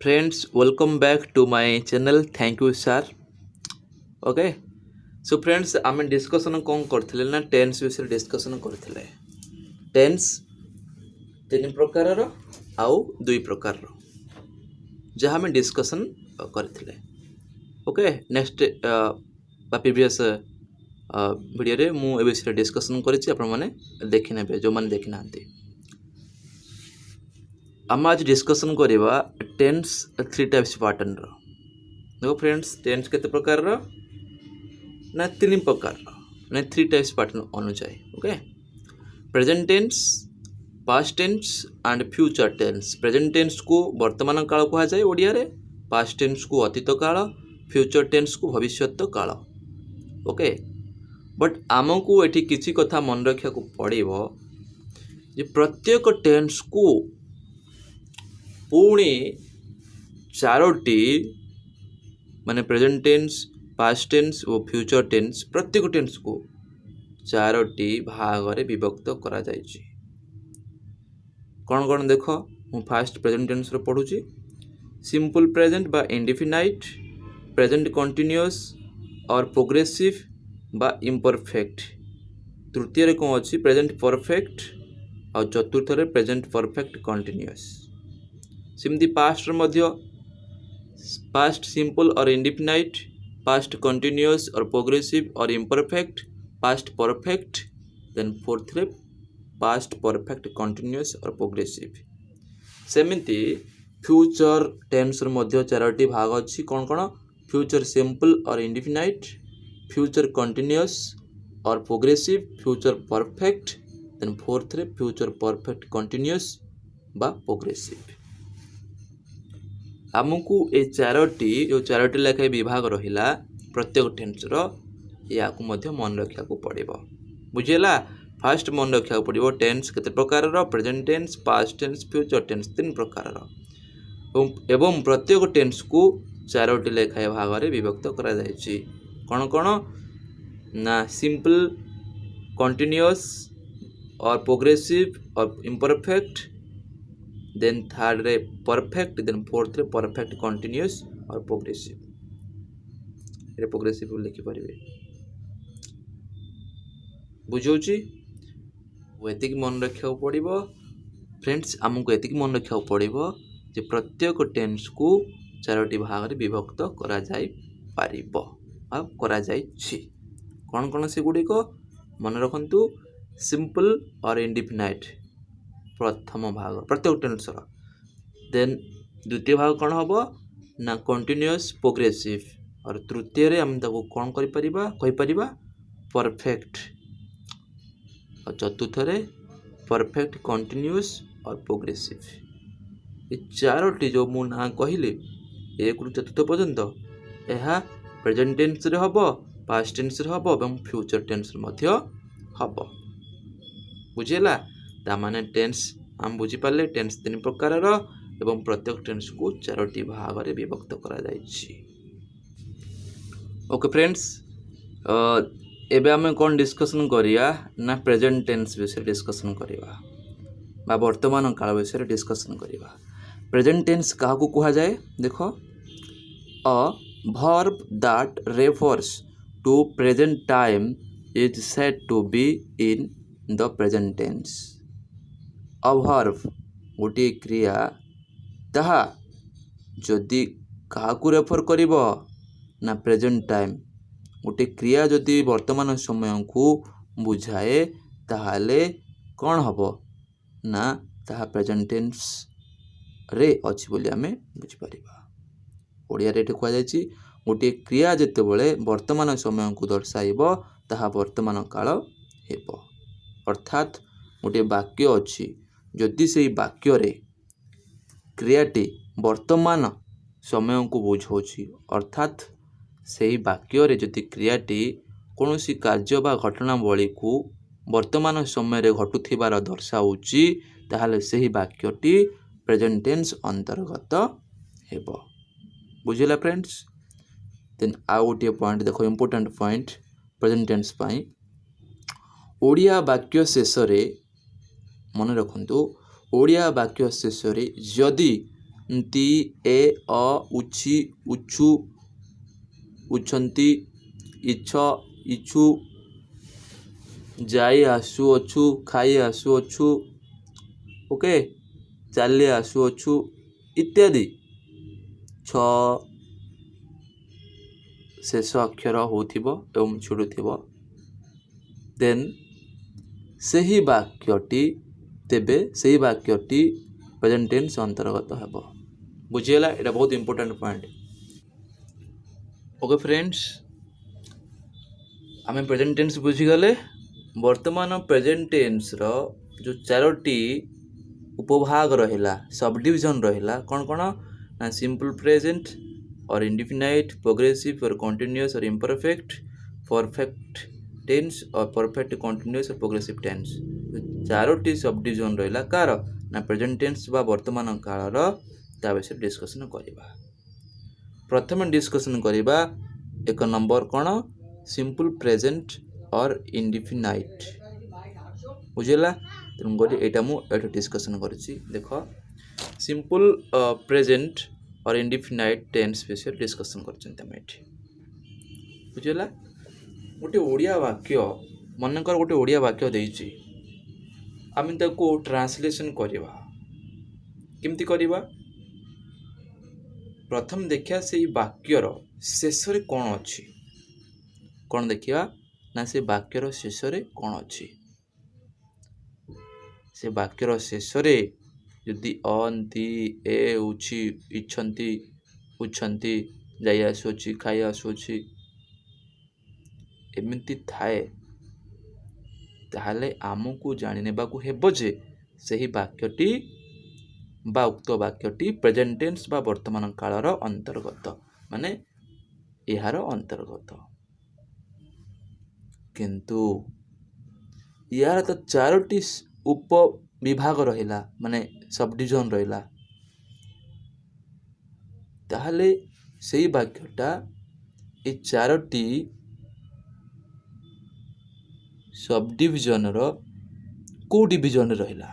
Friends, welcome back to my channel. Thank you, sir. Okay. So friends, आम discussion कौन करथिले ना tense विषय डिस्कसन करथिले. टेंस तीन प्रकार रो आउ दुई प्रकार रो जहाँ में डिस्कसन करथिले. ओके. नेक्स्ट प्रीवियस वीडियो रे मु ए विषय डिस्कसन करिछि आपण माने देखि नेबे जो माने देखि नांती. आम आज डिस्कसन करवा टेंस थ्री टाइप्स पैटर्न रो. देखो फ्रेंड्स, टेंस केते प्रकार रो ना तीन प्रकार रो माने थ्री टाइप्स पैटर्न अनुसार. Okay. Present tense, past tense and future tense. Present tense को वर्तमान काल कहा जाए ओडिया रे, पास्ट टेंस को अतीत काल, फ्यूचर टेंस को भविष्यत काल. ओके. बट आमको एठी किछि कथा मन रखिया को पड़िबो जे प्रत्येक टेंस को पुणी चारोटी माने प्रेजेंट टेंस, पास्ट टेंस और फ्यूचर टेंस प्रत्येक टेंस को चारोटी भाग रे विभक्त करा जायछि. कौन कौन देखो, मु फास्ट प्रेजेंट टेंस रो पढुछि. सिंपल प्रेजेंट बा इंडेफिनाइट, प्रेजेंट कंटीन्यूअस और प्रोग्रेसिव बा इम्परफेक्ट. तृतीय रे कौन अछि प्रेजेंट परफेक्ट और चतुर्थ रे प्रेजेंट परफेक्ट कंटीन्यूअस. सिमती पास्ट मध्य पास्ट सिंपल और इंडेफिनाइट, पास्ट कंटीन्यूअस और प्रोग्रेसिव और imperfect, past perfect, then fourth रे पास्ट परफेक्ट कंटीन्यूअस और प्रोग्रेसिव. सेमिति फ्यूचर टेंस मध्य चारोटी भाग अछि. कौन कौन? फ्यूचर सिंपल और इंडेफिनाइट, फ्यूचर कंटीन्यूअस और progressive, future perfect, then fourth रे फ्यूचर परफेक्ट कंटीन्यूअस बा प्रोग्रेसिव. आमको ये चारोटी लेखाएं विभाग रहिला प्रत्येक टेंस रो या को मध्य मन रखिया को पड़िबो. बुझिला. फास्ट मन रखिया को पड़िबो टेंस केते प्रकार रो, present tense, past tense, future tense तीन प्रकार रो एवं प्रत्येक टेंस को चारोटी लेखाएं भाग रे विभक्त करा जायछि. कोन कोन ना सिंपल, कंटीन्यूअस और प्रोग्रेसिव और इम्परफेक्ट, देन थर्ड रे परफेक्ट, देन फोर्थ रे परफेक्ट कंटीन्यूअस और प्रोग्रेसिव. रे प्रोग्रेसिव लिखि परिबे. बुझौची एतिक मन रखिया पड़िबो. फ्रेंड्स, आमको एतिक मन रखिया पड़िबो जे प्रत्येक टेंस को चारोटी भाग रे विभक्त करा जाय पारिबो आ करा जायछि. कोन कोन से गुडी को मन रखंतु. सिंपल और इंडेफिनाइट प्रथम भाग प्रत्येक टेंस रो. देन द्वितीय भाग कौन हम ना कंटीन्यूअस प्रोग्रेसिव और तृतीय रे हम ताको कौन करि परिबा परफेक्ट और चतुर्थ रे परफेक्ट कंटीन्यूअस और प्रोग्रेसिव. ये चारोटी जो मु ना कहली एक रु चतुर्थ पर्यंत यह प्रेजेंट टेंस रे हबो, पास्ट टेंस रे हबो एवं फ्यूचर टेंस रे मध्य हबो. बुझिला. ता माने टेंस हम बुझी पाले टेंस तीन प्रकार रो एवं प्रत्येक टेंस को चारोटी भाग रे विभक्त करा जायछि. ओके फ्रेंड्स, एबे हम कोन डिस्कशन करिया ना प्रेजेंट टेंस विषय डिस्कशन करिवा बा वर्तमान काल विषय डिस्कशन करिवा. प्रेजेंट टेंस काहा को कहा जाए देखो. A verb that refers to present time is said to be in the present tense. A verb गोटे क्रिया ताहा जदि काहाकू रेफर करिबो ना प्रेजेंट टाइम, गोटे क्रिया जदि वर्तमान समय को बुझाए ताहाले कौन हबो ना ताहा प्रेजेंट टेंस रे अछि बोली आमे बुझि परिबा. ओडिया रे कहा जायछि गोटे क्रिया जेतेबेले वर्तमान समय को दर्शाइबो ताहा वर्तमान काल हेबो. अर्थात गोटे वाक्य अछि, जदि से वाक्य रे क्रियाटी वर्तमान समय को बुझाउछि अर्थात से वाक्य रे जदि क्रियाटी कौनसी कार्य बा घटनावली को वर्तमान समय रे घटुथिबार दर्शाउछि ताहाले सेही वाक्यटी प्रेजेंट टेंस अंतर्गत हेबो. बुझिला फ्रेंड्स. देन आ गोटे पॉइंट देखो, इंपोर्टेंट पॉइंट प्रेजेंट टेंस पई. ओडिया वाक्य शेष रे मन रखंतु, ओडिया वाक्य शेष रे जदि ती ए अ उछि उछु उछंती इछ इछु जाई आसुअछु खाई आसुअछु ओके चाली आसुअछु इत्यादि छ शेष अक्षर होथिबो एवं छुड़ुथिबो देन सही वाक्यटी तेबे सही वाक्यटी प्रेजेंट टेंस अंतर्गत हेबो बुझियला एटा बहुत इंपोर्टेंट पॉइंट ओके फ्रेंड्स आम प्रेजेंट टेंस बुझीगले वर्तमान प्रेजेंट टेंस रो जो चारोटी उपभाग रहिला सब डिवीजन रहिला कौन कौन ना सिंपल प्रेजेंट और इंडिफिनाइट प्रोग्रेसिव और कंटिन्यूअस और इम्परफेक्ट परफेक्ट टेंस और परफेक्ट कंटिन्यूअस और प्रोग्रेसिव टेंस चारोटी सब डिवीजन रहिला कार ना प्रेजेंट टेंस बा वर्तमान काल ता विषय डिस्कशन करिबा प्रथम डिस्कशन करिबा एक नंबर कौन सिंपल प्रेजेंट और इंडिफिनाइट बुझेला तेणुकरी यहाँ मुझे डिस्कसन करुच्ची देख सिंपल प्रेजेंट और इंडिफिनाइट टेंस विषय डिस्कसन कर बुझेला गोटे ओडिया वाक्य मनकर गोटे ओडिया वाक्य देइछि आम ताको ट्रांसलेशन करवा केमती करवा प्रथम देखिया से वाक्यर शेष रे कौन अच्छी कौन देखिया ना से वाक्यर शेष रे कौन अच्छी से वाक्यर शेष रे यदि अंति ए उछि इच्छन्ति उच्छन्ति जाई आसुछि खाई आसुछि एमिति थाए ताहले आमको जानि नेबाकू हेबो जे सही वाक्यटी बा उक्त वाक्यटी प्रेजेंट टेंस बा वर्तमान कालर अंतर्गत माने यार अंतर्गत किंतु यार तो चारोटी उप विभाग रहिला माने सब डिविजन रहिला ताहले सेही वाक्यटा ए चारोटी सब डिविजन रो को डिविजन रहिला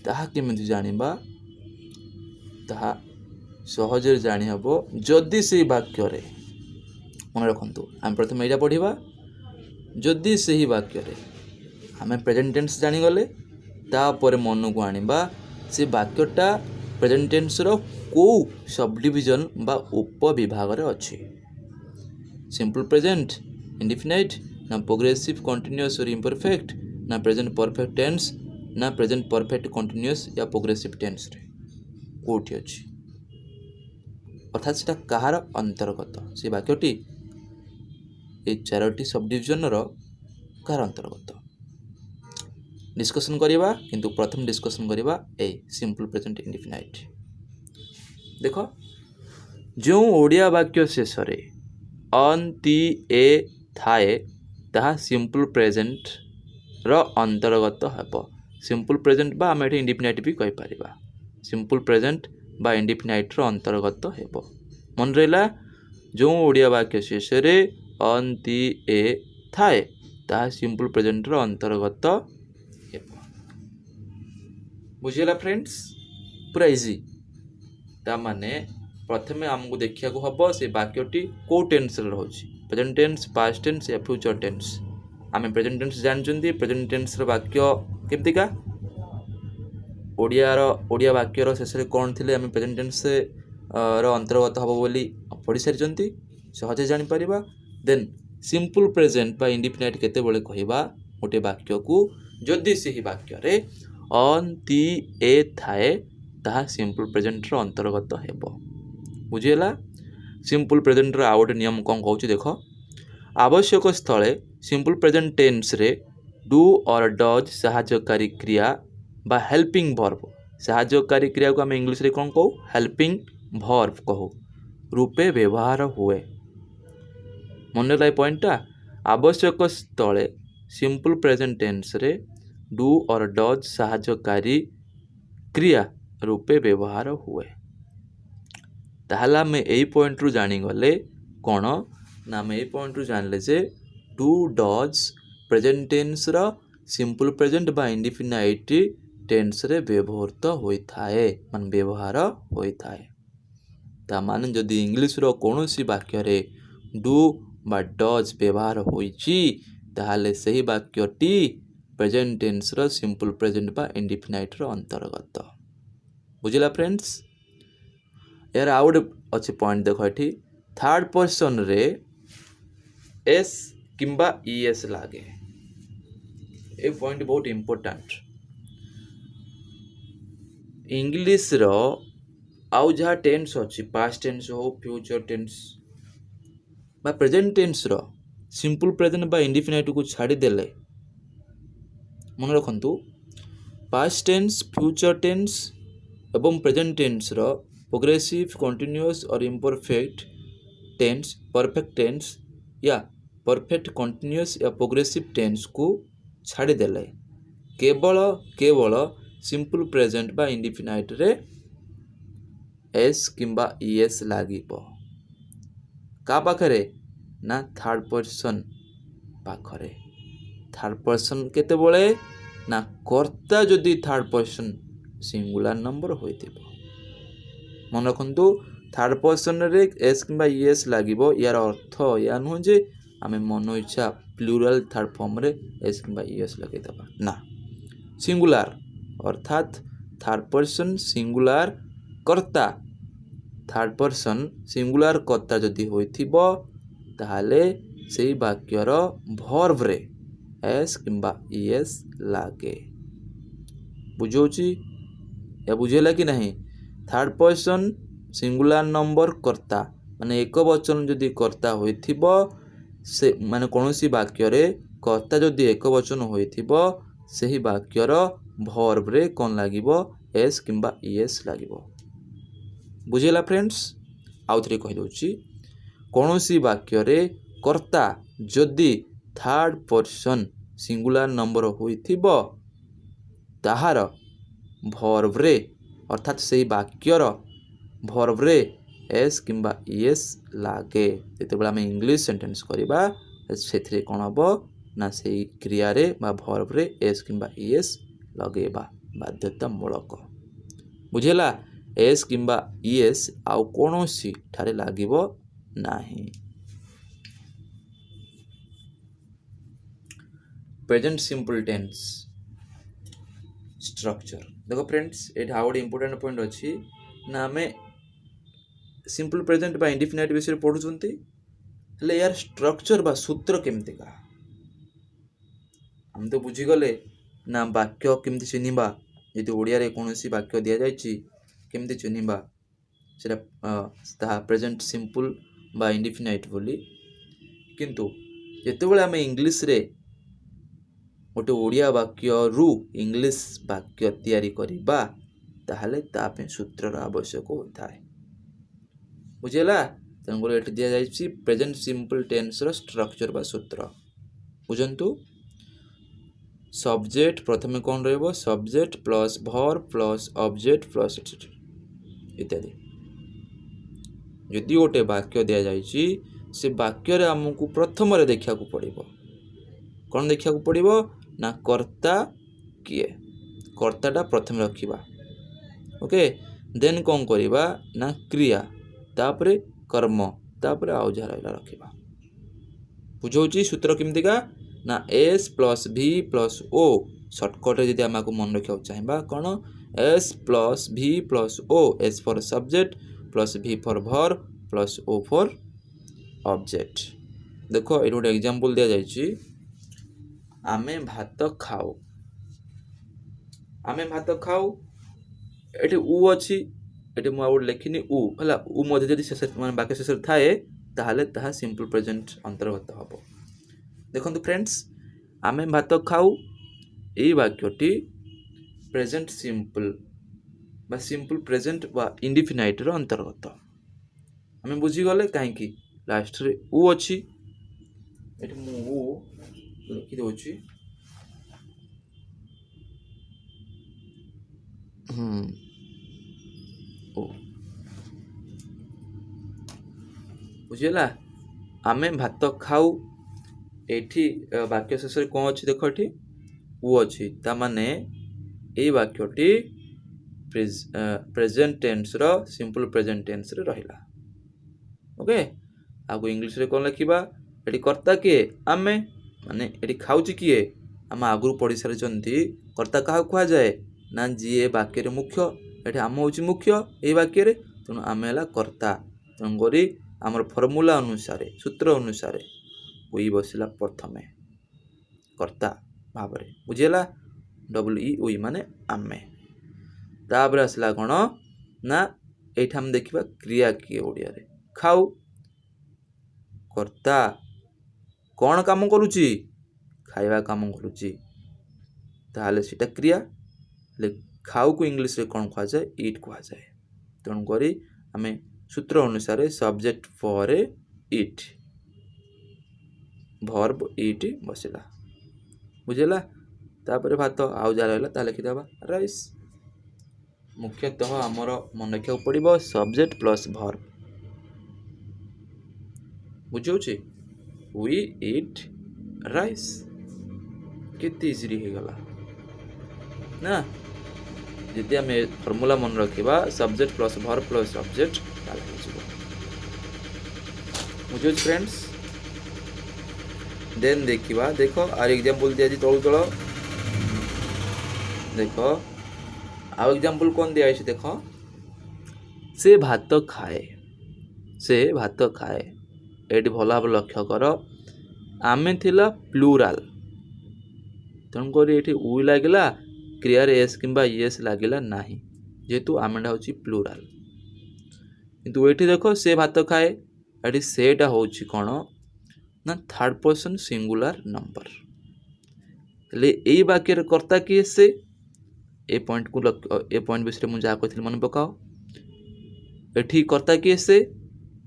ताहा केमिति जानिबा ताहा सहजरे जानि हबो जदि सेही वाक्य रे मन रखंतु हम प्रथम एटा पढ़िबा जदि सेही वाक्य रे आम प्रेजेंट टेंस जानी गले तापर मन को आनिबा से वाक्यटा प्रेजेंट टेंस रो को सब डिविजन बा उप विभाग रे अछि सिंपल प्रेजेंट इंडिफिनाइट ना प्रोग्रेसिव कंटीन्यूअस और इम्परफेक्ट ना प्रेजेंट परफेक्ट टेंस ना प्रेजेंट परफेक्ट कंटीन्यूअस या प्रोग्रेसिव टेंस रे कोठी अछि अर्थात सेटा कहार अंतर्गत से वाक्यटी ए चारोटी सब डिविजन रो कहार अंतर्गत डिस्कशन करिबा किंतु प्रथम डिस्कशन करिबा ए सिंपल प्रेजेंट इंडिफिनाइट देखो जो ओडिया वाक्य शेष रे अंति ए थाए ताहा सिंपल प्रेजेंट रो अंतर्गत हेबो सिंपल प्रेजेंट बा हम एठी इंडिफिनाइट भी कहि परिबा सिंपल प्रेजेंट बा इंडिफिनाइट रो अंतर्गत हेबो मन रहला जो ओडिया वाक्य शेष रे अंति ए थाए ताहा सिंपल प्रेजेंट रो अंतर्गत हेबो बुझिला फ्रेंड्स पूरा इजी ता माने प्रथमे हमको देखिया को हबो से वाक्यटी को टेंस रे रहउची प्रेजेंट टेंस पास्ट टेंस या फ्यूचर टेंस आम प्रेजेंट टेंस जानचंती प्रेजेंट टेंस रो वाक्य केमतिका ओडिया वाक्य रो शेष रे कोन थिले आम प्रेजेंट टेंस रो अंतर्गत हबो बोली पढ़ी सारिचंती सहज जानि परिबा देन सिंपल प्रेजेंट बा इंडिफिनाइट केते बेले कहिबा गोटे वाक्य को जदि सही वाक्य रे अंति ए थाए ताहा सिंपल प्रेजेंट रो अंतर्गत हेबो बुझियला सिंपल प्रेजेंट रो आउट नियम कोन कहउची देखो आवश्यक स्थले सिंपल प्रेजेंट टेंस रे डू और डज सहायकारी क्रिया बा हेल्पिंग वर्ब सहायकारी क्रिया को हम इंग्लिश रे कोन कहू हेल्पिंग वर्ब कहू रूपे व्यवहार हुए मन लाई पॉइंटटा आवश्यक स्थले सिंपल प्रेजेंट टेंस रे डू और डज सहायकारी क्रिया रूपे व्यवहार हुए ताहला में यही पॉइंट रु जानी गले कौन ना आम यही पॉइंट रु जानले जे डू डज प्रेजेंट टेंस रो सिंपल प्रेजेंट बा इंडिफिनाइट टेन्स रे व्यवहृत होइथाए मान व्यवहार होइथाए। ता माने जदि इंग्लिश रो कोनोसी वाक्य रे डू बा डज व्यवहार होइची ताहाले सही वाक्यटी प्रेजेंट टेन्स रो सिंपल प्रेजेंट बा इंडिफिनाइट रो अंतर्गत। बुझिला फ्रेंड्स। यार आउट अच्छे पॉइंट देखो ये थर्ड पर्सन रे एस किंबा ईएस लागे। ये पॉइंट बहुत इंपोर्टेंट। इंग्लिश रो आउ जहाँ टेन्स अच्छी पास्ट टेन्स हो फ्यूचर टेन्स बा प्रेजेंट टेन्स रो सिंपल प्रेजेंट बा इंडिफिनाइट को छाड़ी देले मन रखंतु पास्ट टेन्स फ्यूचर टेन्स एवं प्रेजेंट टेन्स रो प्रोग्रेसिव कंटिन्यूअस और इम्परफेक्ट टेन्स परफेक्ट टेन्स या परफेक्ट कंटिन्यूअस या प्रोग्रेसिव टेन्स को छाड़ी देले केवल सिंपल प्रेजेंट बा इंडिफिनाइट रे एस किंबा ईएस लागिबो का पाखरे ना थर्ड पर्सन पाखरे। थर्ड पर्सन केते बोले ना कर्ता जदि थर्ड पर्सन सिंगुलर नंबर होइतिबो मन रखंतु थर्ड पर्सन रे एस किंबा ईएस लागिबो यार अर्थ या नुह जे आमे मन इच्छा प्लुरल थर्ड फॉर्म रे एस किंबा ईएस लगे दबा ना सिंगुलर अर्थात थर्ड पर्सन सिंगुलर कर्ता थर्ड पर्सन सिंगुलर कर्ता जदि होइथिबो ताहाले सेही वाक्यर वर्ब रे एस किंबा ईएस लागे। बुझौची या बुझेला कि नहीं। थर्ड पर्सन सिंगुलर नंबर कर्ता माने एक वचन जदि कर्ता होइथिबो से माने कोनोसी वाक्य रे कर्ता जदि एक वचन होइथिबो सेही वाक्यर वर्ब रे कोन लागिबो एस किंबा ईएस लागिबो। बुझेला फ्रेंड्स। आउ थरे कहि दोची कोनोसी वाक्य रे कर्ता जदि थर्ड पर्सन सिंगुलर नंबर होइथिबो ताहार वर्ब रे अर्थात सेही वाक्यर वर्ब रे एस किंबा ईएस लागे। जेतेबेला आमे इंग्लिश सेंटेंस करिबा सेथिरे कोन हबो ना सेही क्रिया रे बा वर्ब रे एस किंबा ईएस लगेबा बाध्यतामूलक। बुझेला एस किंबा ईएस आउ कोनोसी ठारे लागिबो नाही। प्रेजेंट सिंपल टेंस स्ट्रक्चर देखो फ्रेंड्स ये आउ गोटे इंपोर्टेंट पॉइंट अच्छी ना आम सिंपल प्रेजेंट बा इंडिफिनाइट विषय पढ़ुंट हेले यार स्ट्रक्चर बा सूत्र केमतिका हम तो बुझीगले ना वाक्य केमती चिन्हवा यदि ओडिया रे कोनोसी वाक्य दिया जायछि केमती चिन्हवा सेटा प्रेजेंट सिंपल बा इंडिफिनाइट बोली किंतु जेतेबेले आम इंग्लिश रे गोटे ओडिया वाक्य रु इंग्लिश वाक्य तैयारी करिबा ताहले तापे सूत्रर आवश्यक होता है। बुझेला तेणुकर ये दिया जाइछि प्रेजेंट सिंपल टेन्स रो स्ट्रक्चर बा सूत्र बुझंतु। सब्जेक्ट प्रथमे कौन रहबो subject plus verb plus object plus etcetera इत्यादि। यदि गोटे वाक्य दिया जाइछि से वाक्य रे हमकु प्रथम रे देखा को पड़िबो कौन देखा को पड़िबो ना कर्ता किए कर्ताटा प्रथम रखिबा ओके देन कौन करिबा ना क्रिया तापरे कर्म तापरे आउ जहा रहला रखिबा। बुझौची सूत्र केमतिका ना S plus V plus O shortcut जदि आमको मन रखा चाहिए कौन S plus V plus O S for subject plus V for verb plus O for object. देखो ये गोटे एग्जांपल दिया जाइछि आमे भात खाओ एठी उ अछि एठी मु आउट लेखिनी उ हला उ मध्ये जदि शेष माने बाकी शेष थाए ताहाले ताहा सिंपल प्रेजेंट अंतर्गत हबो। देखंतु फ्रेंड्स आमे भात खाऊ एई वाक्यटी प्रेजेंट सिंपल बा सिंपल प्रेजेंट बा इंडिफिनाइट रो अंतर्गत आमे बुझी गले काहे कि लास्ट रे उ अछि एठी मु उ लिखि दोछि ओ बुझिला आमे भात खाऊ एठी वाक्य शेष रे कोन अछि देखो एठी उ अछि ता माने एई वाक्यटी प्रेजेंट टेन्स रो सिंपल प्रेजेंट टेन्स रे रहिला। ओके आगु इंग्लिश रे कोन लिखिबा एटी कर्ता किए आमे माने एटी खाउची किए आम आगु पढ़ी सारी चंती कर्ता काहा कुआ जाए ना जीए वाक्य रे मुख्य एटी आम होची मुख्य एई वाक्य रे तेणु आमे हला कर्ता तेणु करी आमर फॉर्मूला अनुसार सूत्र अनुसार उई बसिला प्रथमे कर्ता भाबरे बुझिला WE माने आमे तापर आसला कोन ना एठा हम देखिबा क्रिया किए ओडिया रे खाऊ कर्ता कौन काम करुची खाइबा काम करुची ताहले सीटा क्रिया ले खाऊ को इंग्लिश रे कौन कहा जाए ईट कहा जाए तेणु करी आमे सूत्र अनुसार सब्जेक्ट पर ईट वर्ब ईट बसिला बुझेला तापर भात आउ जा रहला ता लिखि देबा राइस मुख्यतः हमर मन रखिया पड़िबो सब्जेक्ट प्लस वर्ब बुझौछि वी ईट राइस केते इजी हे गला ना जदि आम फॉर्मूला मन रखिबा subject plus verb plus subject ताले हो बुझौ फ्रेंड्स देन देखिबा देखो आर एग्जांपल दिया जी तळु तळ देखो आउ एग्जांपल कोन दिया है देखो से भात खाए एटी भल भाव लक्ष्य कर आमे थिला प्लूराल तेणुक ये उ लगिला क्रियार एस किंबा एस लगिला नाही जेहेतु आमेटा होची प्लूराल किंतु ये देखो से भात खाए ये सेटा होची कौन ना थर्ड पर्सन सिंगुलर नंबर ले यही वाक्य कर्ता किए से ए पॉइंट को ए पॉइंट विषय मुझे जहाँ कही मन पकाओ एठी कर्ता किए से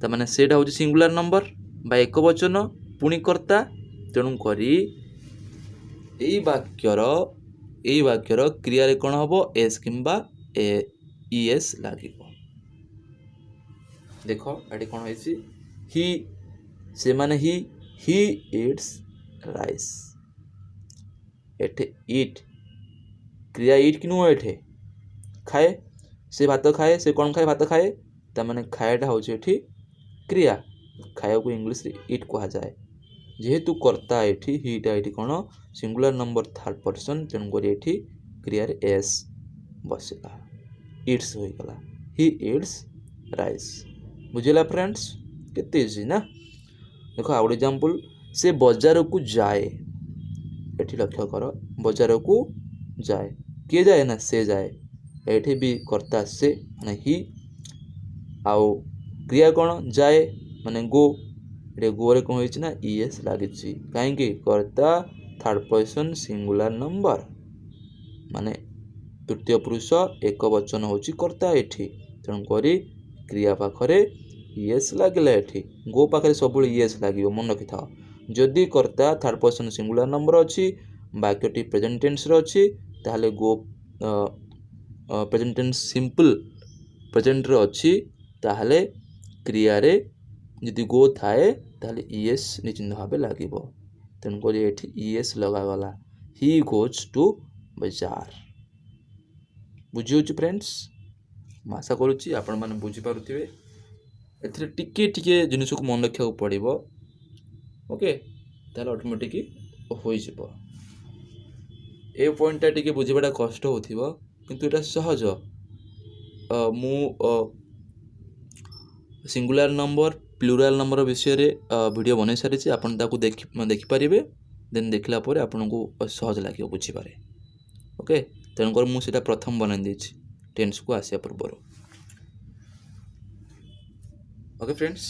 ताने सेटा होची सिंगुलर नंबर बा एक वचन पुणी कर्ता तेणु करी यही वाक्यर क्रिया रे कौन हम एस किंबा एस लगे देख ये कौन है ही से माने ही इट्स राइस एठे ईट क्रिया ईट कि नुह एठे खाए से भात खाए से कौन खाए भात खाए ताने खाएटा हूँ ये क्रिया खाया को इंग्लिश रे ईट कहा जाए जेहेतु कर्ता एठी हीटा एठी कौन सिंगुलर नंबर थर्ड पर्सन तेणुक एठी क्रिया रे एस बसला इट्स हो गला ही इट्स राइस बुझेला फ्रेंड्स केते इजी ना देखो आउट एग्जांपल से बाजार को जाए एठी लक्ष्य कर बाजार को जाए किए जाए ना से जाए एठी भी कर्ता से माने ही आउ क्रिया कौन जाए माने गो ये गो रे कौन होइछि ना ईएस लागिछि काहेकि कर्ता थर्ड पर्सन सिंगुलर नंबर माने तृतीय पुरुष एक वचन होछि कर्ता एठी तेणु करी क्रिया पाखरे ईएस लागिला एठी गो पाखरे सब ईएस लागियो मन रखि था जदि कर्ता थर्ड पर्सन सिंगुलर नंबर अछि वाक्यटी प्रेजेंट टेंस रे अछि ताहले गो प्रेजेंट टेंस सिंपल प्रेजेंट रे अछि ताहले क्रिया रे यदि गो थाए ताहले ईएस निश्चिंत भाव लगे तेणुक ये ईएस लगागला ही गोज टू बाजार बुझी फ्रेंड्स मैं आशा करुच्ची आपण मैंने बुझीपारे ए टिके टिके जिनस को मन रखा पड़ो ओके ताहले ऑटोमेटिक हो पॉइंटा टिके बुझाटा कष्ट हो किंतु एटा सहज मु सिंगुलर नंबर प्लूराल नंबर विषय रे वीडियो बन सारी आपन ताकू देखिपारे देन देखला पर आपन को सहज लगे बुझीपारे ओके तेणुक मुझे प्रथम बना देछि टेंस को आसिया पूर्व ओके फ्रेंड्स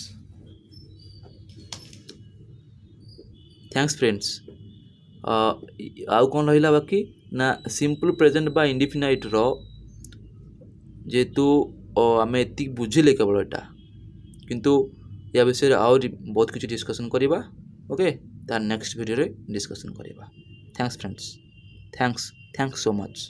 थैंक्स फ्रेंड्स आउ कौन रहा बाकी ना सिंपल प्रेजेंट बा इंडिफिनाइट रो जेहेतु आम एति बुझिले केवल एटा किंतु या विषय आउरी बहुत किसी डिस्कशन करिबा ओके तार नेक्स्ट वीडियो रे डिस्कशन करिबा thanks friends thanks so much.